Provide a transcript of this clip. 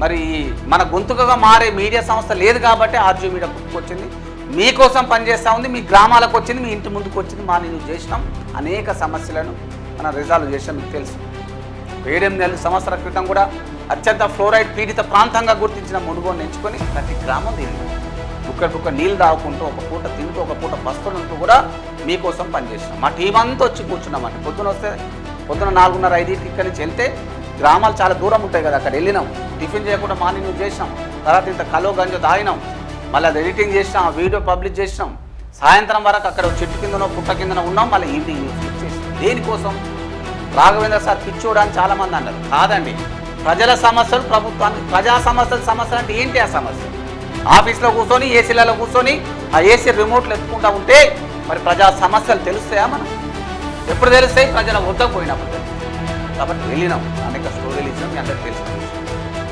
మరి మన గొంతుకగా మారే మీడియా సంస్థ లేదు కాబట్టి ఆర్జీ మీడియా పుట్టుకొచ్చింది. మీకోసం పనిచేస్తూ ఉంది, మీ గ్రామాలకు వచ్చింది, మీ ఇంటి ముందుకు వచ్చింది. మా నేను చేసినాం అనేక సమస్యలను మనం రిజాల్వ్ చేసాం. మీకు తెలుసు 7-8 సంవత్సరాల క్రితం కూడా అత్యంత ఫ్లోరైడ్ పీడిత ప్రాంతంగా గుర్తించిన మునుగోని ఎంచుకొని ప్రతి గ్రామం తిరిగి బుక్క నీళ్ళు తాగుకుంటూ ఒక పూట తింటూ ఒక పూట బస్తులుంటూ కూడా మీకోసం పనిచేసినాం. మా టీం అంతా వచ్చి కూర్చున్నామండి. పొద్దున 4:30-5 ఇక్కడి నుంచి వెళ్తే గ్రామాలు చాలా దూరం ఉంటాయి కదా, అక్కడ వెళ్ళినాం. టిఫిన్ చేయకుండా మార్నింగ్ న్యూస్ చేసినాం, తర్వాత ఇంత కలో గంజో తాగినాం, మళ్ళీ అది ఎడిటింగ్ చేసినాం, ఆ వీడియో పబ్లిష్ చేసినాం. సాయంత్రం వరకు అక్కడ చెట్టు కిందనో పుట్ట కిందనో ఉన్నాం, మళ్ళీ ఈవినింగ్ న్యూస్ చేసినాం. దేనికోసం? రాఘవేంద్ర సార్ పిచ్చోడు అని చాలామంది అన్నారు. కాదండి, ప్రజల సమస్యలు ప్రభుత్వానికి, ప్రజా సమస్యలు అంటే ఏంటి? ఆ సమస్య ఆఫీస్లో కూర్చొని ఏసీలలో కూర్చొని ఆ ఏసీ రిమోట్లు ఎత్తుకుంటూ ఉంటే మరి ప్రజా సమస్యలు తెలుస్తాయా? మనం ఎప్పుడు తెలుస్తాయి? ప్రజల వద్దకు పోయినప్పుడు తెలుస్తాయి. కాబట్టి వెళ్ళినాం, అనేక స్టోరీలు ఇచ్చినాం, మీ అందరికీ తెలుసు.